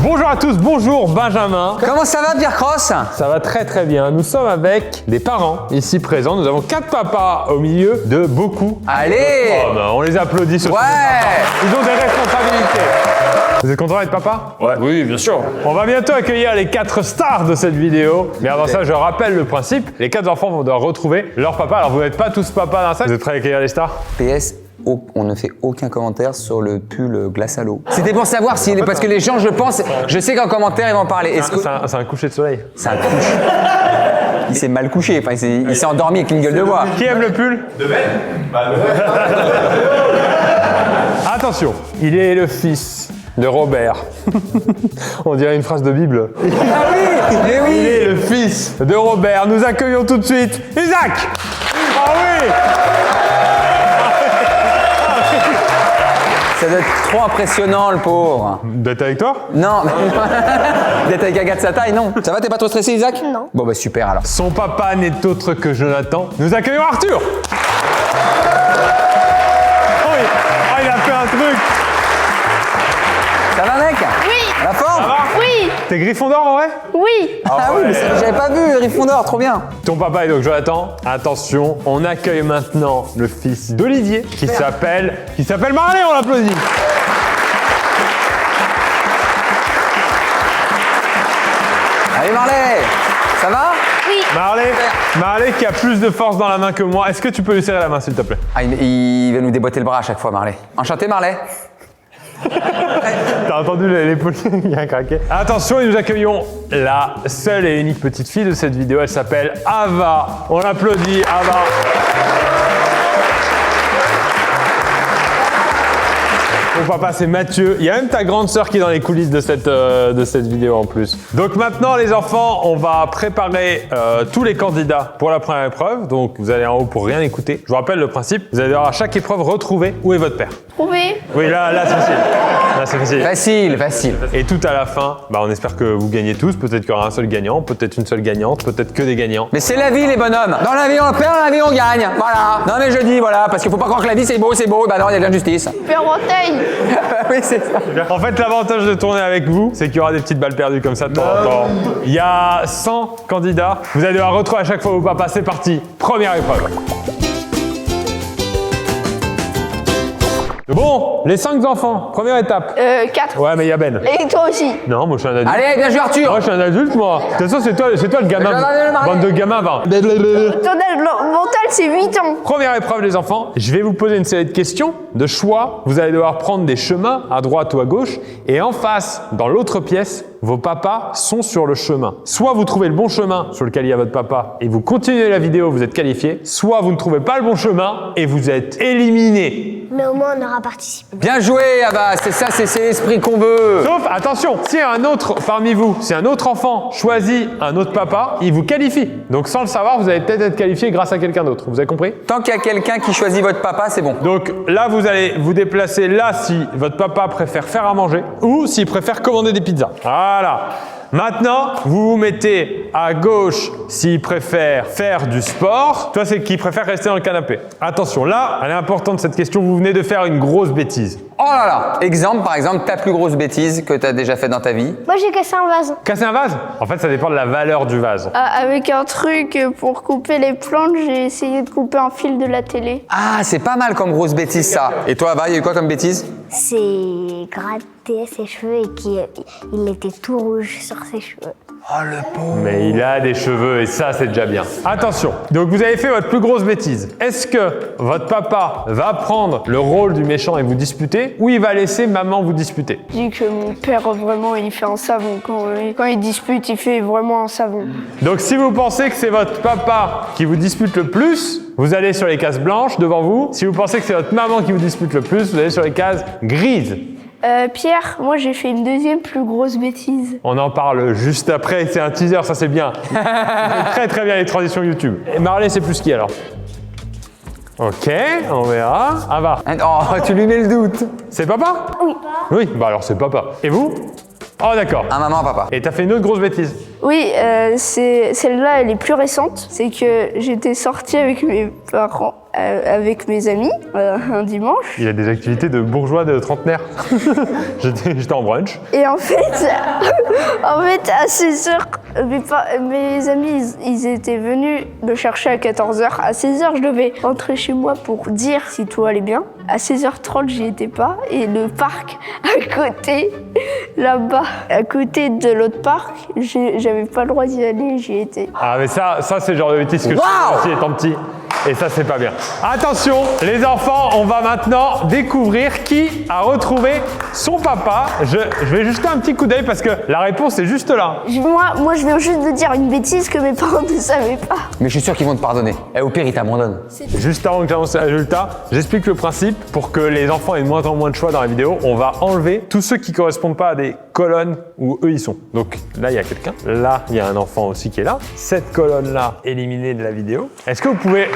Bonjour à tous, bonjour Benjamin. Comment ça va, Pierre Cross? Ça va très très bien. Nous sommes avec des parents ici présents. Nous avons 4 papas au milieu de beaucoup. Allez! Oh, ben, on les applaudit. Ce Ouais! Ils ont des responsabilités. Vous êtes content d'être papa? Ouais. Oui, bien sûr. On va bientôt accueillir les 4 stars de cette vidéo. Mais avant ça, je rappelle le principe. Les 4 enfants vont devoir retrouver leur papa. Alors vous n'êtes pas tous papas dans la salle. Vous êtes prêts à accueillir les stars? PS, on ne fait aucun commentaire sur le pull glace à l'eau. C'était pour savoir si, parce que les gens, je sais qu'en commentaire, ils vont parler. C'est un coucher de soleil. C'est un couche. Il s'est mal couché, enfin, il s'est endormi avec une gueule de bois. Qui aime le pull? De Ben. Attention, il est le fils de Robert. On dirait une phrase de Bible. Ah oui, mais oui. Il est le fils de Robert. Nous accueillons tout de suite Isaac. Ah oui. Ça doit être trop impressionnant, le pauvre. D'être avec toi? Non, d'être avec un gars de sa taille, non. Ça va, t'es pas trop stressé, Isaac? Non. Bon, bah super alors. Son papa n'est autre que Jonathan. Nous accueillons Arthur. Oh, il a fait un truc. Ça va, mec? Oui. La forme? Oui. T'es Gryffondor en vrai? Oui. Ah oui, mais j'avais pas vu Gryffondor, trop bien. Ton papa est donc Jonathan. Attention, on accueille maintenant le fils d'Olivier qui s'appelle Marley, on l'applaudit. Allez, Marley, ça va? Oui. Marley qui a plus de force dans la main que moi. Est-ce que tu peux lui serrer la main s'il te plaît? Ah, il va nous déboîter le bras à chaque fois, Marley. Enchanté, Marley? T'as entendu l'épaule qui a craqué? Attention, et nous accueillons la seule et unique petite fille de cette vidéo. Elle s'appelle Ava. On l'applaudit, Ava. Mon papa, c'est Mathieu. Il y a même ta grande sœur qui est dans les coulisses de cette vidéo en plus. Donc maintenant, les enfants, on va préparer tous les candidats pour la première épreuve. Donc vous allez en haut pour rien écouter. Je vous rappelle le principe. Vous allez devoir à chaque épreuve retrouver où est votre père. Trouvé. Oui, là c'est facile. Là, c'est facile. Facile, facile. Et tout à la fin, on espère que vous gagnez tous. Peut-être qu'il y aura un seul gagnant, peut-être une seule gagnante, peut-être que des gagnants. Mais c'est la vie, les bonhommes. Dans la vie, on perd, dans la vie, on gagne. Voilà. Non, mais je dis, voilà, parce qu'il faut pas croire que la vie, c'est beau. Bah non, il y a de l'injustice. Père Breteuil. Oui, c'est ça. En fait, l'avantage de tourner avec vous, c'est qu'il y aura des petites balles perdues comme ça de temps en temps. Il y a 100 candidats. Vous allez devoir retrouver à chaque fois vos papas. C'est parti. Première épreuve. Bon, les 5 enfants. Première étape. 4. Ouais, mais il y a Ben. Et toi aussi. Non, moi je suis un adulte. Allez, bien joué, Arthur. Moi je suis un adulte, moi. De toute façon, c'est toi le gamin. Bande de gamins, va. Ton âge mental, c'est 8 ans. Première épreuve, les enfants. Je vais vous poser une série de questions, de choix. Vous allez devoir prendre des chemins à droite ou à gauche. Et en face, dans l'autre pièce, vos papas sont sur le chemin. Soit vous trouvez le bon chemin sur lequel il y a votre papa et vous continuez la vidéo, vous êtes qualifié. Soit vous ne trouvez pas le bon chemin et vous êtes éliminé. Mais au moins, on aura participé. Bien joué, Abba. C'est ça, c'est l'esprit qu'on veut. Sauf, attention, si un autre parmi vous, si un autre enfant choisit un autre papa, il vous qualifie. Donc sans le savoir, vous allez peut-être être qualifié grâce à quelqu'un d'autre. Vous avez compris? Tant qu'il y a quelqu'un qui choisit votre papa, c'est bon. Donc là, vous allez vous déplacer là si votre papa préfère faire à manger ou s'il préfère commander des pizzas. Voilà. Maintenant, vous vous mettez à gauche s'il préfère faire du sport. Toi, c'est qui préfère rester dans le canapé. Attention, là, elle est importante cette question. Vous venez de faire une grosse bêtise. Oh là là. Exemple, par exemple, ta plus grosse bêtise que tu as déjà fait dans ta vie. Moi, j'ai cassé un vase. Casser un vase? En fait, ça dépend de la valeur du vase. Avec un truc pour couper les plantes, j'ai essayé de couper un fil de la télé. Ah, c'est pas mal comme grosse bêtise, ça. Et toi, Abba, il y a eu quoi comme bêtise? C'est gratter ses cheveux et qu'il était tout rouge sur ses cheveux. Oh, le pauvre. Mais il a des cheveux et ça, c'est déjà bien. Attention, donc vous avez fait votre plus grosse bêtise. Est-ce que votre papa va prendre le rôle du méchant et vous disputer ou il va laisser maman vous disputer? Je dis que mon père, vraiment, il fait un savon. Quand il dispute, il fait vraiment un savon. Donc si vous pensez que c'est votre papa qui vous dispute le plus, vous allez sur les cases blanches devant vous. Si vous pensez que c'est votre maman qui vous dispute le plus, vous allez sur les cases grises. Pierre, moi j'ai fait une deuxième plus grosse bêtise. On en parle juste après, c'est un teaser, ça c'est bien. Très très bien les transitions YouTube. Et Marley, c'est plus qui alors? Ok, on verra. Ah va. Oh, tu lui mets le doute. C'est papa? Oui. Oui, bah alors c'est papa. Et vous? Oh d'accord. Un maman, papa. Et t'as fait une autre grosse bêtise? Oui, celle-là, elle est plus récente. C'est que j'étais sortie avec mes parents avec mes amis un dimanche. Il a des activités de bourgeois de trentenaire. J'étais en brunch. Et en fait, à 16h, mes amis, ils étaient venus me chercher à 14h. À 16h, je devais rentrer chez moi pour dire si tout allait bien. À 16h30, j'y étais pas. Et le parc à côté, là-bas, à côté de l'autre parc, j'avais pas le droit d'y aller, j'y étais. Ah mais ça c'est le genre de bêtises que je fais aussi étant petit. Et ça, c'est pas bien. Attention, les enfants, on va maintenant découvrir qui a retrouvé son papa. Je vais jeter un petit coup d'œil parce que la réponse est juste là. Moi, je viens juste de dire une bêtise que mes parents ne savaient pas. Mais je suis sûr qu'ils vont te pardonner. Au pire, ils t'abandonnent. Juste avant que j'annonce le résultat, j'explique le principe. Pour que les enfants aient de moins en moins de choix dans la vidéo, on va enlever tous ceux qui correspondent pas à des colonnes où eux ils sont. Donc là, il y a quelqu'un. Là, il y a un enfant aussi qui est là. Cette colonne-là, éliminée de la vidéo. Est-ce que vous pouvez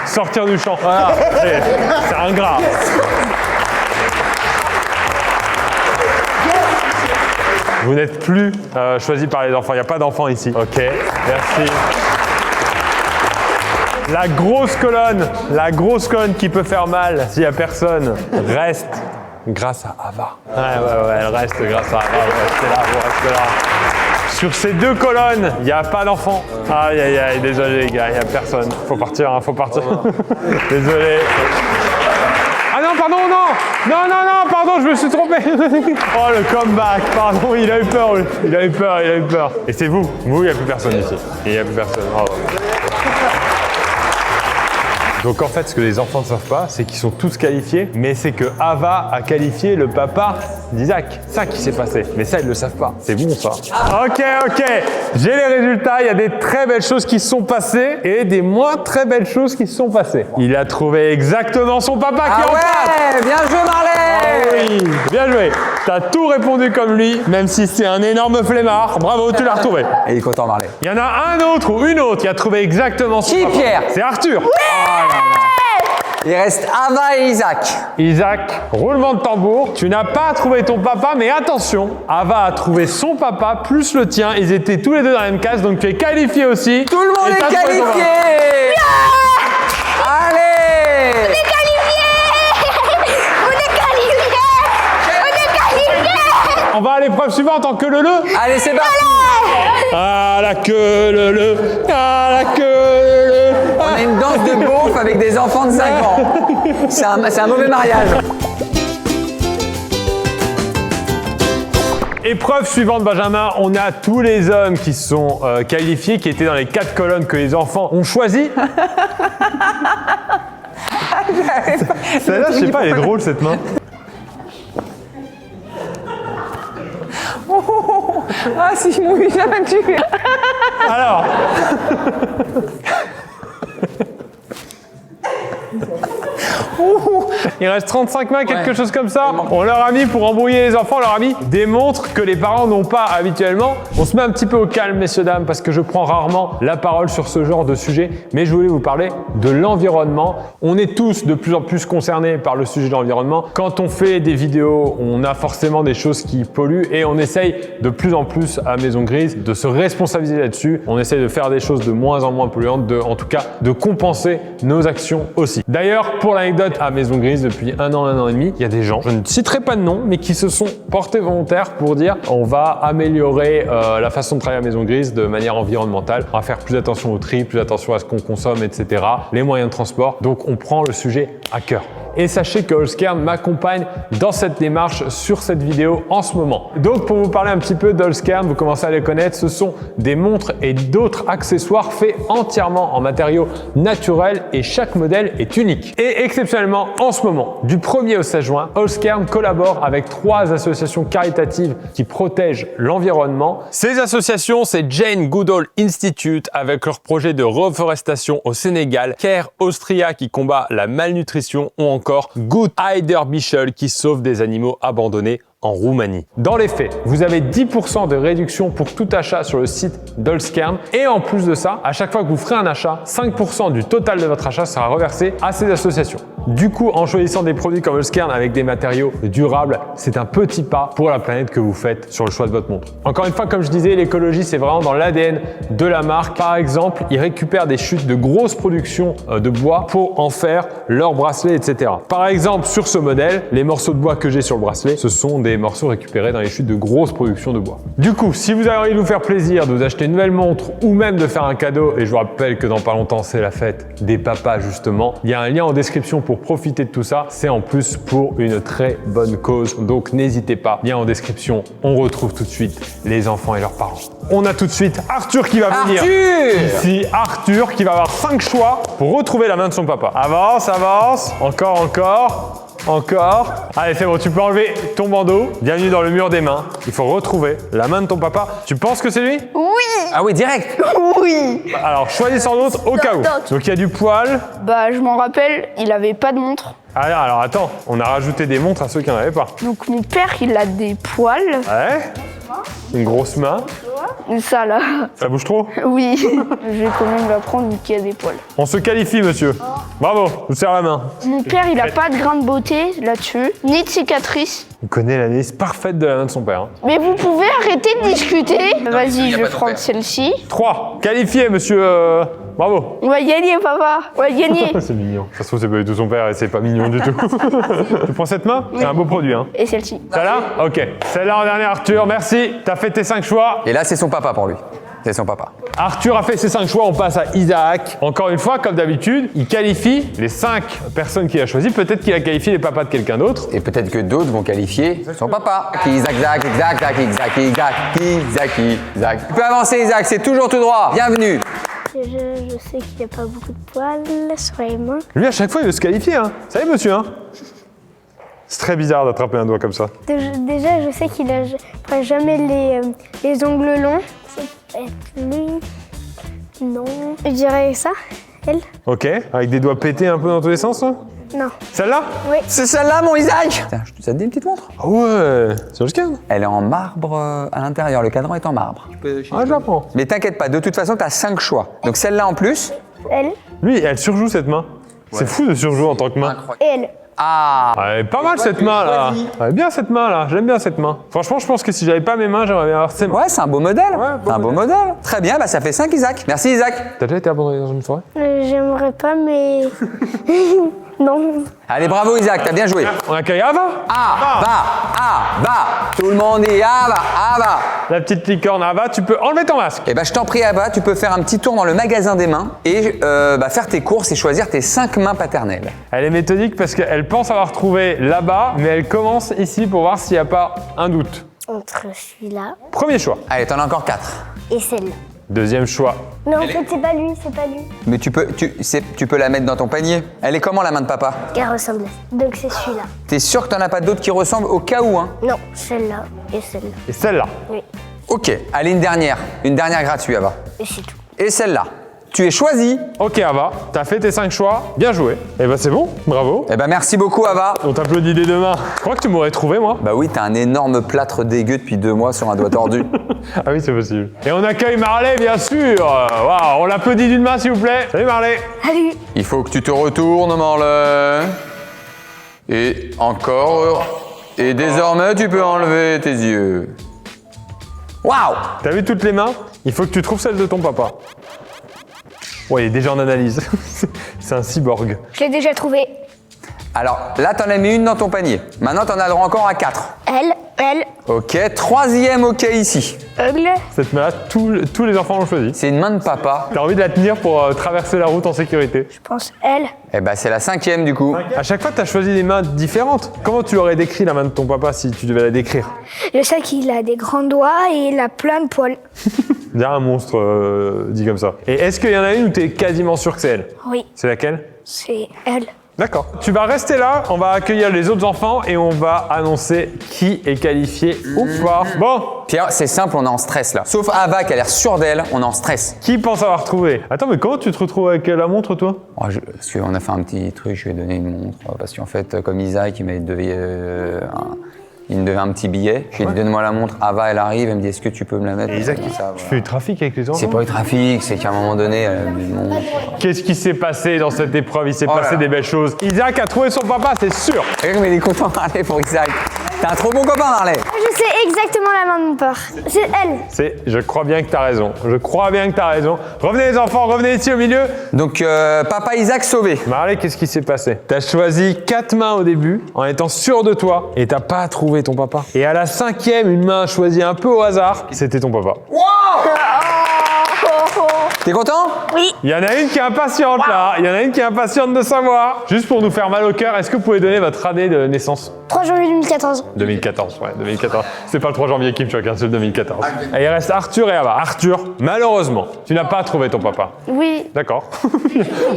sortir du champ? Voilà, c'est ingrat. Vous n'êtes plus choisi par les enfants. Il n'y a pas d'enfants ici. Ok, merci. La grosse colonne qui peut faire mal s'il n'y a personne, reste grâce à Ava. Ouais, elle reste grâce à Ava. Vous restez là. Sur ces deux colonnes, il n'y a pas d'enfants. Aïe, désolé les gars, il n'y a personne. Faut partir. Désolé. Ah non, pardon, non, pardon, je me suis trompé. Oh, le comeback, pardon, il a eu peur. Et c'est vous, il n'y a plus personne ici. Il n'y a plus personne, bravo. Donc en fait, ce que les enfants ne savent pas, c'est qu'ils sont tous qualifiés, mais c'est que Ava a qualifié le papa d'Isaac. C'est ça qui s'est passé. Mais ça, ils ne le savent pas. C'est bon, ça. Ok. J'ai les résultats. Il y a des très belles choses qui se sont passées et des moins très belles choses qui se sont passées. Il a trouvé exactement son papa qui est en face. Bien joué, Marley. Ah oui, bien joué. T'as tout répondu comme lui, même si c'est un énorme flemmard. Bravo, tu l'as retrouvé. Et il est content, Marley. Il y en a un autre ou une autre qui a trouvé exactement son papa. Pierre? C'est Arthur. Il reste Ava et Isaac. Isaac, roulement de tambour. Tu n'as pas trouvé ton papa, mais attention, Ava a trouvé son papa plus le tien. Ils étaient tous les deux dans la même case, donc tu es qualifié aussi. Tout le monde est qualifié. Allez. On va à l'épreuve suivante en queue leu. Allez, c'est parti. À la queue leu, à la queue leu. On a une danse de beauf avec des enfants de 5 ans. C'est un mauvais mariage. Épreuve suivante, Benjamin. On a tous les hommes qui sont qualifiés, qui étaient dans les 4 colonnes que les enfants ont choisies. Celle-là, je sais pas, elle est drôle cette main. Ah, si je mouille la peinture. Alors. Il reste 35 mains, quelque chose comme ça. On leur a mis, pour embrouiller les enfants, on leur a mis des montres que les parents n'ont pas habituellement. On se met un petit peu au calme, messieurs, dames, parce que je prends rarement la parole sur ce genre de sujet. Mais je voulais vous parler de l'environnement. On est tous de plus en plus concernés par le sujet de l'environnement. Quand on fait des vidéos, on a forcément des choses qui polluent et on essaye de plus en plus à Maison Grise de se responsabiliser là-dessus. On essaye de faire des choses de moins en moins polluantes, en tout cas de compenser nos actions aussi. D'ailleurs, pour l'anecdote, à Maison Grise, depuis un an et demi, il y a des gens, je ne citerai pas de nom, mais qui se sont portés volontaires pour dire on va améliorer la façon de travailler à Maison Grise de manière environnementale. On va faire plus attention au tri, plus attention à ce qu'on consomme, etc. Les moyens de transport. Donc on prend le sujet à cœur. Et sachez que Allscairn m'accompagne dans cette démarche sur cette vidéo en ce moment. Donc pour vous parler un petit peu d'Allscairn, vous commencez à les connaître, ce sont des montres et d'autres accessoires faits entièrement en matériaux naturels et chaque modèle est unique. Et exceptionnellement, en ce moment, du 1er au 16 juin, Allscairn collabore avec 3 associations caritatives qui protègent l'environnement. Ces associations, c'est Jane Goodall Institute avec leur projet de reforestation au Sénégal, Care Austria qui combat la malnutrition ou encore Good Heider Bichel qui sauve des animaux abandonnés en Roumanie. Dans les faits, vous avez 10% de réduction pour tout achat sur le site d'Olskern. Et en plus de ça, à chaque fois que vous ferez un achat, 5% du total de votre achat sera reversé à ces associations. Du coup, en choisissant des produits comme Olskern avec des matériaux durables, c'est un petit pas pour la planète que vous faites sur le choix de votre montre. Encore une fois, comme je disais, l'écologie, c'est vraiment dans l'ADN de la marque. Par exemple, ils récupèrent des chutes de grosses productions de bois pour en faire leurs bracelets, etc. Par exemple, sur ce modèle, les morceaux de bois que j'ai sur le bracelet, ce sont des morceaux récupérés dans les chutes de grosses productions de bois. Du coup, si vous avez envie de vous faire plaisir, de vous acheter une nouvelle montre ou même de faire un cadeau, et je vous rappelle que dans pas longtemps, c'est la fête des papas justement, il y a un lien en description pour profiter de tout ça. C'est en plus pour une très bonne cause, donc n'hésitez pas. Lien en description. On retrouve tout de suite les enfants et leurs parents. On a tout de suite Arthur qui va venir. Ici, Arthur qui va avoir 5 choix pour retrouver la main de son papa. Avance, avance. Encore, encore. Encore. Allez, c'est bon, tu peux enlever ton bandeau. Bienvenue dans le mur des mains. Il faut retrouver la main de ton papa. Tu penses que c'est lui? Oui. Ah oui, direct. Oui. Alors, choisis sans doute au cas où. Donc, il y a du poil. Bah, je m'en rappelle, il avait pas de montre. Alors, attends, on a rajouté des montres à ceux qui n'en avaient pas. Donc mon père, il a des poils. Ouais. Une grosse main. Ça là. Ça bouge trop? Oui. Je vais quand même l'apprendre vu qu'il a des poils. On se qualifie, monsieur. Bravo, je vous serre la main. Mon père, il a pas de grain de beauté là-dessus, ni de cicatrices. Il connaît la liste parfaite de la main de son père. Hein. Mais vous pouvez arrêter de discuter. Vas-y, je vais prendre celle-ci. 3. Qualifié, monsieur. Bravo. On va gagner, papa. On va gagner. C'est mignon. Ça se trouve, c'est pas du tout son père et c'est pas mignon du tout. Tu prends cette main? C'est un beau produit. Hein. Et celle-ci. Celle-là? Ok. Celle-là en dernier, Arthur. Merci. T'as fait tes 5 choix. Et là, c'est son papa pour lui. C'est son papa. Arthur a fait ses 5 choix. On passe à Isaac. Encore une fois, comme d'habitude, il qualifie les 5 personnes qu'il a choisies. Peut-être qu'il a qualifié les papas de quelqu'un d'autre. Et peut-être que d'autres vont qualifier son papa. Isaac, Isaac, Isaac, Isaac, Isaac, Isaac, Isaac, Isaac. Tu peux avancer, Isaac, c'est toujours tout droit. Bienvenue. Je sais qu'il n'y a pas beaucoup de poils sur les mains. Lui, à chaque fois, il veut se qualifier. Hein. Ça y est, monsieur. Hein. C'est très bizarre d'attraper un doigt comme ça. Déjà, je sais qu'il n'a jamais les ongles longs. Ça peut être lui. Non. Je dirais ça, elle. Ok. Avec des doigts pétés un peu dans tous les sens, là? Non. Celle-là? Oui. C'est celle-là, mon Isaac. Tiens, ça te dit une petite montre? Ah ouais. C'est le scan. Elle est en marbre à l'intérieur, le cadran est en marbre. Ah, je la prends. Mais t'inquiète pas, de toute façon, t'as 5 choix. Donc celle-là en plus. Elle Lui, elle surjoue cette main. C'est fou de surjouer en tant que main. et elle. Ah. Elle est pas mal cette main là. Elle est bien cette main là. J'aime bien cette main. Franchement, je pense que si j'avais pas mes mains, j'aimerais bien avoir ces mains. Ouais, c'est un beau modèle. Ouais, beau un beau modèle. Très bien, bah ça fait 5 Isaac. Merci Isaac. T'as déjà été abandonné dans une forêt? J'aimerais pas, mais. Non. Allez, bravo Isaac, t'as bien joué. On accueille Ava. Ava. Tout le monde dit Ava. La petite licorne Ava, tu peux enlever ton masque. Eh ben, je t'en prie Ava, tu peux faire un petit tour dans le magasin des mains et faire tes courses et choisir tes 5 mains paternelles. Elle est méthodique parce qu'elle pense avoir trouvé là-bas, mais elle commence ici pour voir s'il n'y a pas un doute. Entre celui-là Premier choix. Allez, t'en as encore 4. et celle-là. Deuxième choix. Non, en fait, c'est pas lui, c'est pas lui. Mais tu peux la mettre dans ton panier. Elle est comment la main de papa? Elle ressemble à ça. Donc c'est celui-là. T'es sûr que t'en as pas d'autres qui ressemblent au cas où, hein? Non, celle-là et celle-là. Et celle-là. Oui. Ok, allez, une dernière gratuite Ava. Et c'est tout. Et celle-là. Tu es choisi. Ok Ava, t'as fait tes 5 choix. Bien joué. Et ben c'est bon. Bravo. Eh ben merci beaucoup Ava. On t'applaudit des deux mains. Je crois que tu m'aurais trouvé moi. Bah oui, t'as un énorme plâtre dégueu depuis 2 mois sur un doigt tordu. Ah oui, c'est possible. Et on accueille Marley, bien sûr. Waouh, on l'applaudit d'une main, s'il vous plaît. Salut Marley. Salut. Il faut que tu te retournes, Marley. Et encore. Et désormais, tu peux enlever tes yeux. Waouh! T'as vu toutes les mains? Il faut que tu trouves celle de ton papa. Ouais, il est déjà en analyse. C'est un cyborg. Je l'ai déjà trouvé. Alors là, t'en as mis une dans ton panier. Maintenant, t'en as droit encore à 4. Elle, Ok, 3e ok ici. elle. Cette main-là, tous les enfants l'ont choisi. C'est une main de papa. T'as envie de la tenir pour traverser la route en sécurité. Je pense elle. Eh ben, c'est la 5e du coup. À chaque fois, t'as choisi des mains différentes. Comment tu aurais décrit la main de ton papa si tu devais la décrire? Je sais qu'il a des grands doigts et il a plein de poils. Dirais un monstre dit comme ça. Et est-ce qu'il y en a une où t'es quasiment sûr que c'est elle? Oui, C'est laquelle? c'est elle. D'accord. Tu vas rester là, on va accueillir les autres enfants et on va annoncer qui est qualifié ou pas. Bon, Pierre, c'est simple, on est en stress là. Sauf Ava qui a l'air sûre d'elle, on est en stress. qui pense avoir trouvé? Attends, mais comment tu te retrouves avec la montre, toi? Oh, parce qu'on a fait un petit truc, je lui ai donné une montre. Parce qu'en fait, comme Isaac, il m'a donné Il me devait un petit billet. J'ai dit donne-moi la montre. Ava, elle arrive, elle me dit est-ce que tu peux me la mettre? Et Isaac, Je dis, ça, tu voilà. fais du trafic avec les enfants? C'est pas du trafic, c'est qu'à un moment donné, elle me dit non. Qu'est-ce qui s'est passé dans cette épreuve? Il s'est Oh là passé là. des belles choses. Isaac a trouvé son papa, c'est sûr. Regarde, mais il est content d'Harley pour Isaac. T'es un trop bon copain, Harley. Je sais exactement la main de mon père. C'est elle. Je crois bien que t'as raison. Je crois bien que t'as raison. Revenez les enfants, revenez ici au milieu. Donc, papa Isaac sauvé. Marley, qu'est-ce qui s'est passé? T'as choisi 4 mains au début, en étant sûr de toi, et t'as pas trouvé ton papa. Et à la 5e, une main choisie un peu au hasard, c'était ton papa. T'es content? Oui. Il y en a une qui est impatiente là, il y en a une qui est impatiente de savoir. Juste pour nous faire mal au cœur, est-ce que vous pouvez donner votre année de naissance? 3 janvier 2014. 2014, ouais, 2014. C'est pas le 3 janvier Kim Chok, c'est le 2014. Et il reste Arthur et Ava. Arthur, malheureusement, tu n'as pas trouvé ton papa. Oui, D'accord.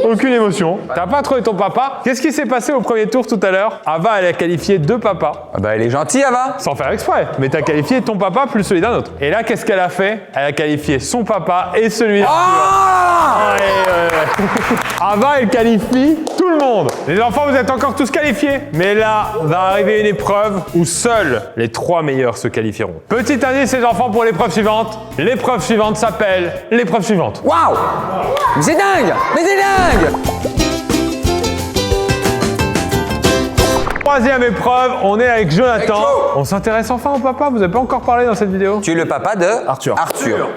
Aucune émotion. T'as pas trouvé ton papa. Qu'est-ce qui s'est passé au premier tour tout à l'heure? Ava, elle a qualifié 2 papas. Ah bah, elle est gentille, Ava. Sans faire exprès, mais t'as qualifié ton papa plus celui d'un autre. Et là, qu'est-ce qu'elle a fait? Elle a qualifié son papa et celui d'Arthur. Ah Ouais. Ava, elle qualifie tout le monde. Les enfants, vous êtes encore tous qualifiés. Mais là, va arriver une épreuve où seuls les 3 meilleurs se qualifieront. Petit indice, les enfants, pour l'épreuve suivante. L'épreuve suivante s'appelle l'épreuve suivante. Waouh! Mais c'est dingue! Mais c'est dingue! 3e épreuve, on est avec Jonathan. Avec Joe. On s'intéresse enfin au papa, vous n'avez pas encore parlé dans cette vidéo? Tu es le papa de Arthur.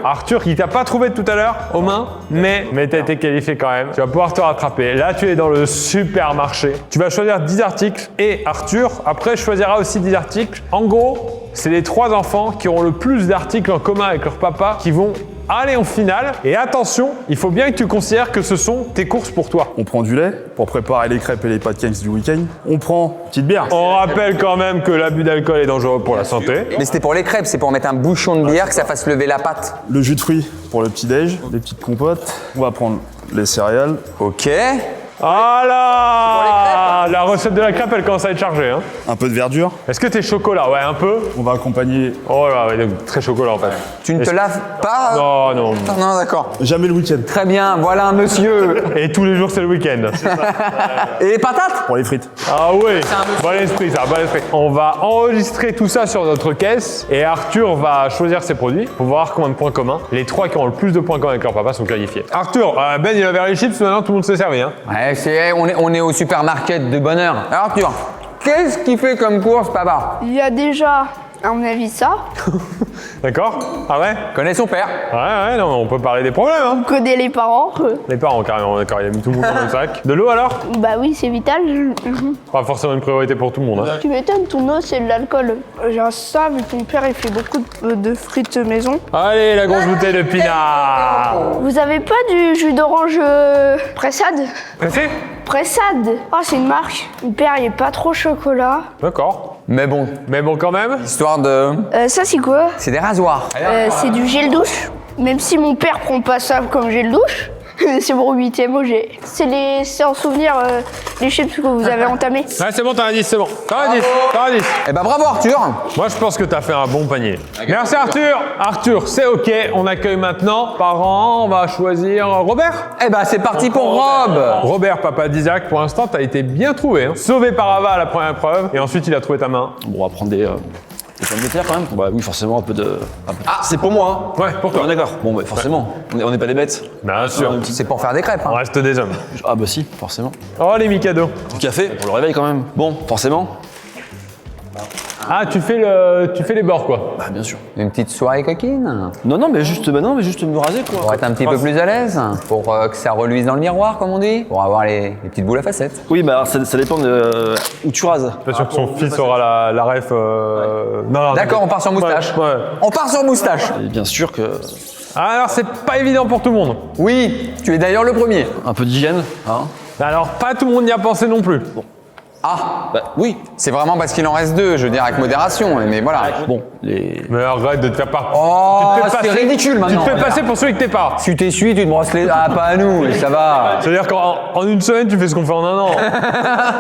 Arthur qui t'a pas trouvé tout à l'heure aux mains, mais t'as été qualifié quand même. Tu vas pouvoir te rattraper. Là, tu es dans le supermarché. Tu vas choisir 10 articles et Arthur, après, choisira aussi 10 articles. En gros, c'est les 3 enfants qui auront le plus d'articles en commun avec leur papa qui vont aller en finale. Et attention, il faut bien que tu considères que ce sont tes courses pour toi. On prend du lait pour préparer les crêpes et les pancakes du week-end. On prend une petite bière. On rappelle quand même que l'abus d'alcool est dangereux pour la santé. Mais c'était pour les crêpes, c'est pour mettre un bouchon de bière que ça fasse lever la pâte. Le jus de fruits pour le petit-déj. Les petites compotes. On va prendre les céréales. Ok. Ah là! La recette de la crêpe, elle commence à être chargée. Hein. Un peu de verdure. Est-ce que t'es chocolat? Ouais, un peu. On va accompagner Oh là, ouais, donc très chocolat en fait. Tu ne te laves pas? Non, non. Non, d'accord. jamais le week-end. Très bien, voilà un monsieur. Et tous les jours, c'est le week-end. Et les patates? Pour les frites. Ah oui, bon esprit ça, bon esprit. On va enregistrer tout ça sur notre caisse et Arthur va choisir ses produits pour voir combien de points communs. Les 3 qui ont le plus de points communs avec leur papa sont qualifiés. Arthur, Ben il avait les chips, maintenant tout le monde s'est servi. Hein. Ouais, on est au supermarket de bonne heure. Alors, Arthur, qu'est-ce qu'il fait comme course, papa? il y a déjà, à mon avis, ça. D'accord? Ah ouais? Connais son père. Ouais, non, on peut parler des problèmes. Hein. On connaît les parents. Les parents carrément, d'accord, il a mis tout le monde dans le sac. De l'eau alors? Bah oui, c'est vital. Pas forcément une priorité pour tout le monde. Hein. Tu m'étonnes, ton eau, c'est de l'alcool. J'ai un ça, vu que mon père, il fait beaucoup de frites maison. Allez, la grosse bouteille de pinard! Vous avez pas du jus d'orange pressade? Pressé? Pressade. Oh, c'est une marque. Mon père, il est pas trop chocolat. D'accord. Mais bon, Mais bon, quand même. histoire de... Ça, c'est quoi? C'est des rasoirs. C'est du gel douche. Même si mon père prend pas ça comme gel douche, c'est mon 8e OG. C'est en souvenir les chips que vous avez entamés. Ouais, c'est bon, t'en as 10, c'est bon. T'en as 10, t'en as 10. Eh ben bravo, Arthur. Moi, je pense que t'as fait un bon panier. Merci Arthur. Arthur, c'est OK. On accueille maintenant, parents, on va choisir Robert. Eh ben c'est parti pour Rob. Robert, papa d'Isaac, pour l'instant, t'as été bien trouvé. Hein. Sauvé par Ava à la première épreuve, et ensuite il a trouvé ta main. Bon, on va prendre des pommes de terre quand même. Bah oui, forcément, un peu de. Ah, c'est pour moi, hein. Ouais, pour toi. Ah, d'accord. Bon, bah forcément, on n'est pas des bêtes. Bien sûr. C'est pour faire des crêpes. On Hein. reste des hommes. Ah, bah si, forcément. Oh, les Mikado. Du café, pour le réveil quand même. Bon, forcément. Ah, tu fais les bords, quoi. Bah, bien sûr. Une petite soirée coquine. Non, mais juste me raser, quoi. Pour être un petit peu plus à l'aise. Pour que ça reluise dans le miroir, comme on dit. Pour avoir les petites boules à facettes. Oui, bah alors, ça dépend de où tu rases. Pas sûr que son fils aura la ref. Non, D'accord, on part sur moustache. Ouais. On part sur moustache. Et bien sûr que. Alors, c'est pas évident pour tout le monde. Oui, tu es d'ailleurs le premier. Un peu d'hygiène, hein. Alors, pas tout le monde n'y a pensé non plus. Ah, Bah oui. c'est vraiment parce qu'il en reste 2, je veux dire, avec modération. Mais voilà. Bon, les. Mais arrête de te faire part. Oh, Tu te fais c'est passer- ridicule maintenant. Tu te fais regarde. passer pour celui que t'es pas. Tu t'essuies, tu te brosses les... Ah, pas à nous, mais ça va. C'est-à-dire qu'en une semaine, tu fais ce qu'on fait en un an.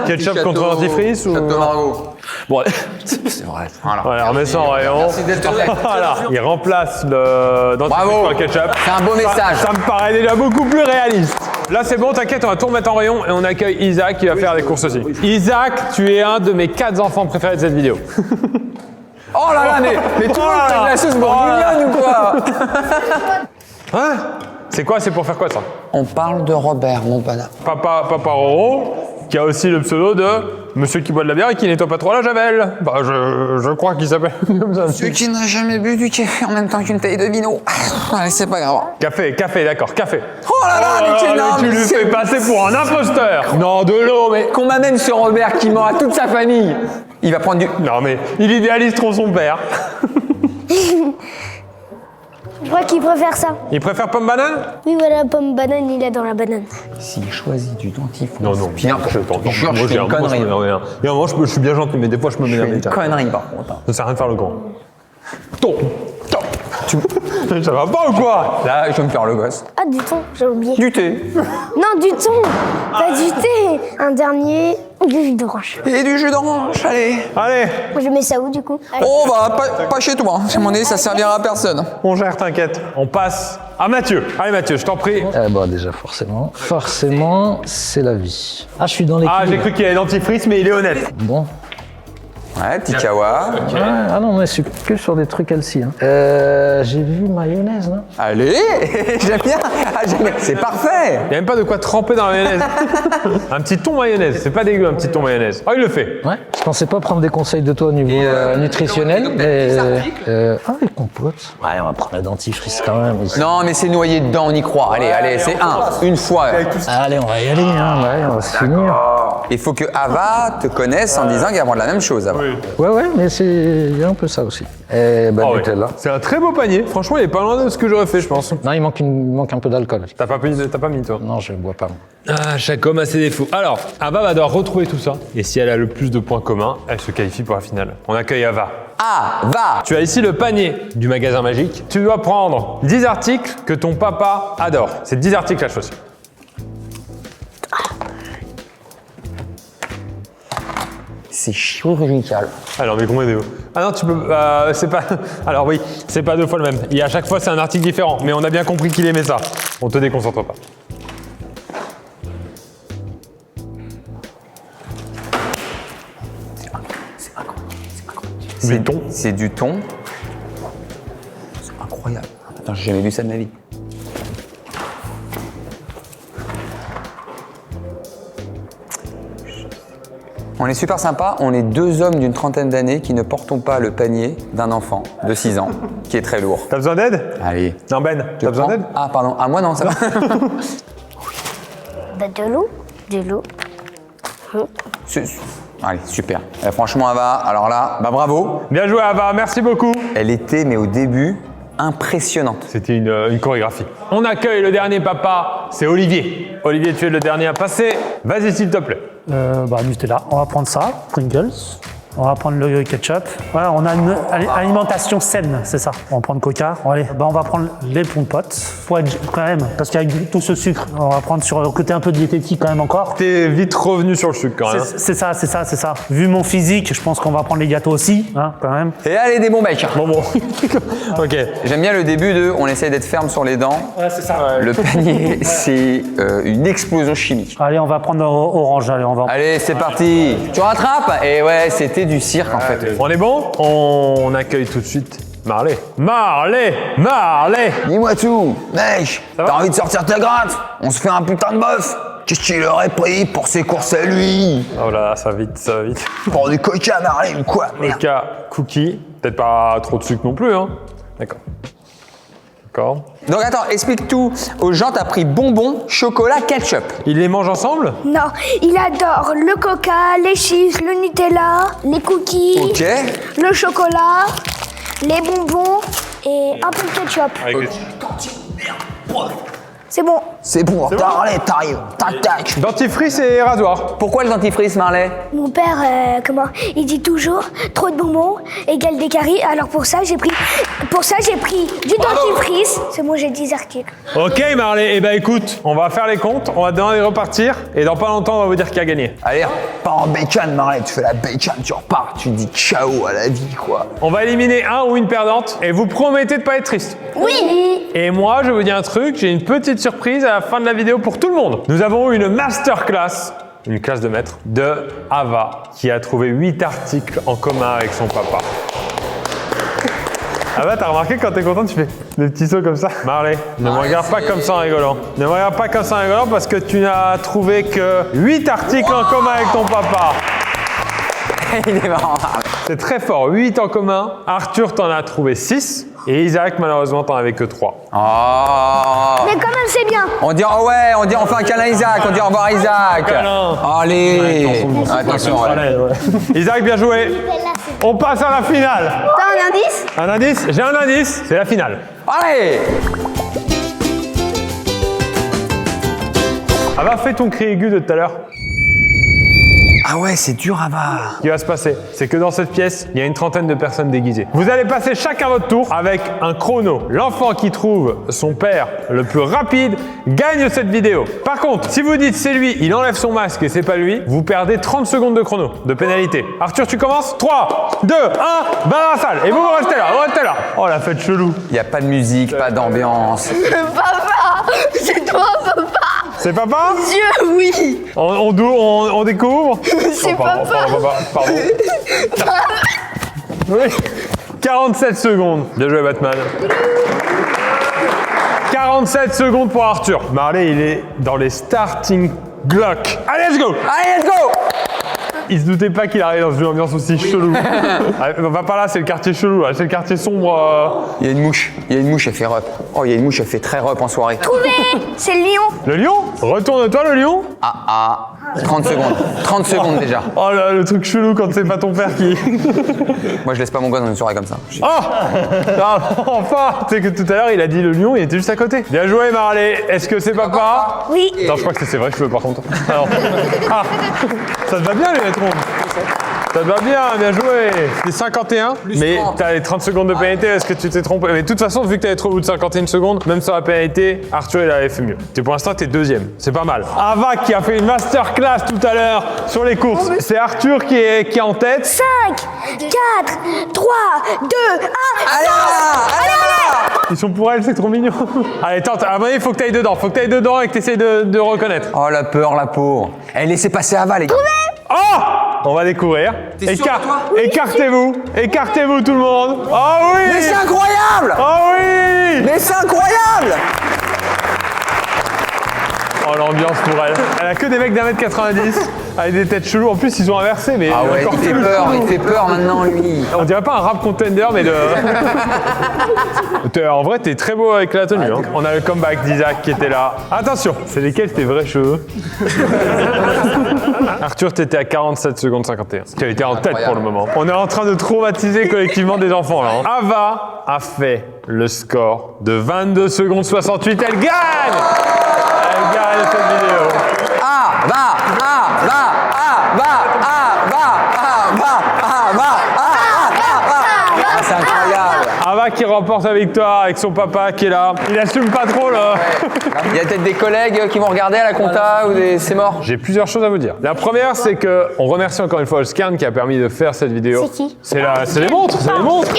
Ketchup contre dentifrice ou... Château Margaux. Bon, allez. C'est vrai. Voilà. Voilà, remets ça en rayon. Merci d'être là. Voilà, il remplace le dentifrice Bravo. par le ketchup. C'est un beau message. Ça me paraît déjà beaucoup plus réaliste. Là, c'est bon, t'inquiète, on va tout remettre en rayon et on accueille Isaac qui va faire des courses aussi. Isaac, tu es un de mes 4 enfants préférés de cette vidéo. Oh là là, mais tout le monde fait de la sauce bourguignonne ou quoi? Hein? C'est quoi? C'est pour faire quoi ça? On parle de Robert, mon pana. Papa Roro, qui a aussi le pseudo de monsieur qui boit de la bière et qui nettoie pas trop la javel. Bah, je crois qu'il s'appelle comme ça. Celui qui n'a jamais bu du café en même temps qu'une taille de vino. Allez, c'est pas grave. Café, d'accord, café. Oh là là, mais quel tu lui fais passer pour un imposteur. Non, de l'eau, mais qu'on m'amène ce Robert qui ment à toute sa famille. Il va prendre du... Non mais, il idéalise trop son père. Je crois qu'il préfère ça. Il préfère pomme banane? Oui, voilà, pomme banane, il est dans la banane. S'il choisit du dentifrice... Non, Pierre, je jure, je fais une connerie. Et moi, je suis bien gentil, mais des fois, je me Je fais m'énerve. une connerie, par contre. Ça sert à rien de faire le grand. Ça va pas ou quoi? Là, je vais me faire le gosse. Ah, du thon, j'ai oublié. Du thé. Non, du thon, pas du thé. Un dernier, du jus d'orange. Et du jus d'orange, allez. Allez, Je mets ça où, du coup? Allez. Oh, bah, pas chez toi. À mon avis, ça servira à personne. on gère, t'inquiète. On passe à Mathieu. Allez Mathieu, je t'en prie. Bon, déjà, forcément, c'est la vie. Ah, je suis dans l'équilibre. Ah, j'ai cru qu'il y avait dentifrice, mais il est honnête. Bon. Ouais, petit kawa. Ouais, ah non, mais c'est que sur des trucs healthy. Hein. J'ai vu mayonnaise, là. Allez, j'aime bien. Ah, c'est parfait. Il n'y a même pas de quoi tremper dans la mayonnaise. Un petit thon mayonnaise, c'est pas dégueu un petit thon mayonnaise. Oh, il le fait. Ouais. Je pensais pas prendre des conseils de toi au niveau nutritionnel. Les compotes. Ouais, on va prendre la dentifrice quand même. Non, mais c'est noyé dedans, on y croit. Allez, c'est une fois. Allez, on va y aller, hein. Ouais, on va se finir. Il faut que Ava te connaisse en disant qu'il va prendre la même chose, Ava. Ouais, mais il y a un peu ça aussi. Et bah, Oh, ouais. Nutella. C'est un très beau panier. Franchement, il est pas loin de ce que j'aurais fait, je pense. Non, il manque un peu d'alcool. T'as pas mis, toi? Non, je bois pas. Ah, chaque homme a ses défauts. Alors, Ava va devoir retrouver tout ça. Et si elle a le plus de points communs, elle se qualifie pour la finale. On accueille Ava. Ava. Tu as ici le panier du magasin magique. Tu dois prendre 10 articles que ton papa adore. C'est 10 articles à choisir. C'est chirurgical. Alors, mais combien de... Ah non, tu peux... c'est pas... Alors oui, c'est pas 2 fois le même. Et à chaque fois, c'est un article différent. Mais on a bien compris qu'il aimait ça. On te déconcentre pas. Du thon. C'est du thon. C'est incroyable. Attends, j'ai jamais vu ça de ma vie. On est super sympa, on est 2 hommes d'une trentaine d'années qui ne portons pas le panier d'un enfant de 6 ans, qui est très lourd. T'as besoin d'aide? Allez. Non, Ben, t'as besoin d'aide? Ah, pardon. Ah, moi non, ça va. Bah, de l'eau. Allez, super. Franchement, Ava, alors là, bah bravo. Bien joué, Ava, merci beaucoup. Elle était, mais au début, impressionnante. C'était une chorégraphie. On accueille le dernier papa, c'est Olivier. Olivier, tu es le dernier à passer. Vas-y, s'il te plaît. Nutella, on va prendre ça, Pringles, on va prendre le ketchup. Voilà, on a une alimentation saine, c'est ça. On va prendre Coca. Allez, on va prendre les pommes potes. Faut être quand même, parce qu'avec tout ce sucre, on va prendre sur le côté un peu diététique quand même encore. T'es vite revenu sur le sucre quand même. C'est ça. Vu mon physique, je pense qu'on va prendre les gâteaux aussi, hein, quand même. Et allez, des bons becs. Bon. Ok. J'aime bien le début de on essaye d'être ferme sur les dents. Ouais, c'est ça. Le panier, c'est une explosion chimique. Allez, on va prendre orange. Allez, c'est parti. Tu rattrapes? Et ouais, c'était du cirque en fait. On est bon? On accueille tout de suite Marley. Marley. Dis-moi tout, mec, t'as envie de sortir ta gratte? On se fait un putain de bœuf. Qu'est-ce qu'il aurait pris pour ses courses à lui? Oh là, ça va vite. Pour du coca, Marley ou quoi? Merde. Coca, cookie. Peut-être pas trop de sucre non plus, hein. D'accord. Donc attends, explique tout aux gens, t'as pris bonbons, chocolat, ketchup. Ils les mangent ensemble? Non, il adore le coca, les chips, le Nutella, les cookies, Ok. le chocolat, les bonbons et un peu de ketchup. C'est bon. C'est bon, Marley, t'arrives. Tac. Dentifrice et rasoir. Pourquoi le dentifrice, Marley? Mon père, il dit toujours trop de bonbons égale des caries. Alors pour ça, j'ai pris du dentifrice. C'est bon, j'ai 10 articles. Ok Marley, écoute, on va faire les comptes, on va demander de repartir et dans pas longtemps on va vous dire qui a gagné. Allez, repars en bacon, Marley. Tu fais la bacon, tu repars. Tu dis ciao à la vie, quoi. On va éliminer un ou une perdante et vous promettez de pas être triste. Oui. Et moi je vous dis un truc, j'ai une petite surprise à la fin de la vidéo pour tout le monde. Nous avons eu une masterclass, une classe de maître, de Ava, qui a trouvé 8 articles en commun avec son papa. Ava, t'as remarqué quand t'es content, tu fais des petits sauts comme ça? Marley, ne me regarde pas comme ça en rigolant. Ne me regarde pas comme ça en rigolant parce que tu n'as trouvé que 8 articles en commun avec ton papa. Il est marrant. C'est très fort, 8 en commun. Arthur, t'en as trouvé 6. Et Isaac, malheureusement, t'en avais que 3. Oh. Mais quand même, c'est bien. On dit, oh ouais, on dit enfin un câlin à Isaac, on dit au revoir à Isaac. Câlin. Allez. Attention, allez. Isaac, bien joué. On passe à la finale. T'as un indice? Un indice? J'ai un indice, c'est la finale. Allez. Ava, fais ton cri aigu de tout à l'heure. Ah ouais, c'est dur, Ava. Ce qui va se passer, c'est que dans cette pièce, il y a une trentaine de personnes déguisées. Vous allez passer chacun votre tour avec un chrono. L'enfant qui trouve son père le plus rapide gagne cette vidéo. Par contre, si vous dites c'est lui, il enlève son masque et c'est pas lui, vous perdez 30 secondes de chrono, de pénalité. Arthur, tu commences? 3, 2, 1, va dans la salle. Et vous restez là, vous restez là. Oh, la fête chelou. Il n'y a pas de musique, pas d'ambiance. Papa! C'est toi, papa! C'est papa? Dieu, oui! On découvre? C'est pardon, papa! Pardon. Oui. 47 secondes. Bien joué, Batman. 47 secondes pour Arthur. Marley, il est dans les starting blocks. Allez, let's go! Allez, let's go. Il se doutait pas qu'il arrivait dans une ambiance aussi chelou. On va pas là, c'est le quartier chelou, c'est le quartier sombre. Il y a une mouche, elle fait rep. Oh, il y a une mouche, elle fait très rep en soirée. Trouvé! C'est le lion! Le lion? Retourne-toi, le lion? 30 secondes. 30 secondes déjà. Oh là, le truc chelou quand c'est pas ton père qui... Moi, je laisse pas mon gosse dans une soirée comme ça. Oh! Ah, enfin! Tu sais que tout à l'heure, il a dit le lion, il était juste à côté. Bien joué, Marley. Est-ce que c'est papa? Oui! Non, je crois que c'est vrai cheveux, par contre. Alors. Ah! Ça te va bien, les maîtres? Ça te va bien joué. C'est 51, mais t'as les 30 secondes de pénalité, est-ce que tu t'es trompé? Mais de toute façon, vu que t'avais trop au bout de 51 secondes, même sur la pénalité, Arthur, il avait fait mieux. Pour l'instant, t'es deuxième. C'est pas mal. Ava qui a fait une masterclass tout à l'heure sur les courses. C'est Arthur qui est en tête. 5, 4, 3, 2, 1. Allez, Ils sont pour elle, c'est trop mignon. Allez, tente. À un moment donné, il faut que t'ailles dedans. Faut que t'ailles dedans et que t'essayes de reconnaître. Oh, la peur, la peau. Elle laissez passer Ava, les gars. Oh! On va découvrir. T'es sûr de toi? Écartez-vous. Écartez-vous, tout le monde. Oh oui! Mais c'est incroyable! Oh oui! Mais c'est incroyable! Oh, l'ambiance pour elle. Elle a que des mecs d'1m90 avec des têtes cheloues. En plus, ils ont inversé, mais Ah ouais, encore il fait plus. peur, il fait peur maintenant, lui. On dirait pas un rap contender, mais de... En vrai, t'es très beau avec la tenue. Hein. On a le comeback d'Isaac qui était là. Attention, c'est lesquels tes vrais cheveux? Arthur, t'étais à 47 secondes 51. Tu as été en tête pour le moment. On est en train de traumatiser collectivement des enfants là. Hein. Ava a fait le score de 22 secondes 68. Elle gagne! Elle gagne cette vidéo. C'est incroyable. Ava qui remporte la victoire avec son papa qui est là. Il assume pas trop là. Il y a peut-être des collègues qui vont regarder à la compta ou des... C'est mort. J'ai plusieurs choses à vous dire. La première, c'est que on remercie encore une fois le Scan qui a permis de faire cette vidéo. C'est qui? C'est les montres, c'est les montres.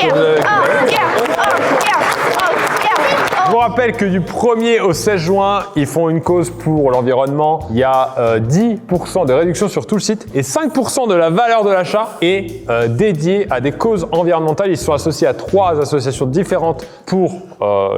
Je vous rappelle que du 1er au 16 juin, ils font une cause pour l'environnement. Il y a 10% de réduction sur tout le site et 5% de la valeur de l'achat est dédiée à des causes environnementales. Ils sont associés à 3 associations différentes pour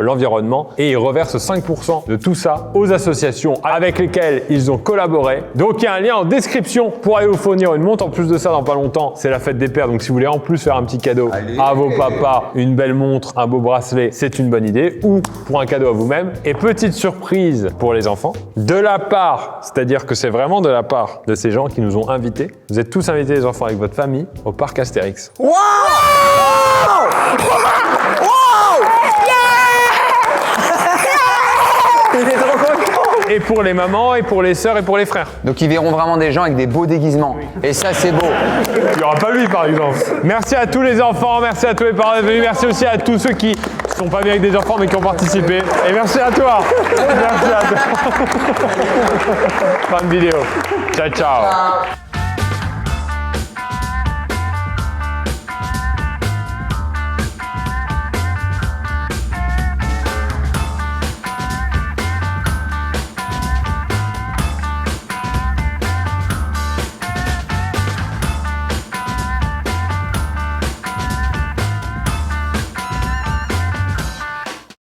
l'environnement et ils reversent 5% de tout ça aux associations avec lesquelles ils ont collaboré. Donc il y a un lien en description pour aller vous fournir une montre. En plus de ça, dans pas longtemps, c'est la fête des pères. Donc si vous voulez en plus faire un petit cadeau à vos papas, une belle montre, un beau bracelet, c'est une bonne idée. Ou pour un cadeau à vous-même. Et petite surprise pour les enfants, de la part, c'est-à-dire que c'est vraiment de la part de ces gens qui nous ont invités. Vous êtes tous invités les enfants avec votre famille au parc Astérix. Wow! Et pour les mamans, et pour les sœurs, et pour les frères. Donc ils verront vraiment des gens avec des beaux déguisements. Et ça, c'est beau. Il n'y aura pas lui, par exemple. Merci à tous les enfants, merci à tous les parents d'être venus, merci aussi à tous ceux qui sont pas bien avec des enfants mais qui ont participé. Et merci à toi. Merci à toi. Fin de vidéo. Ciao, ciao.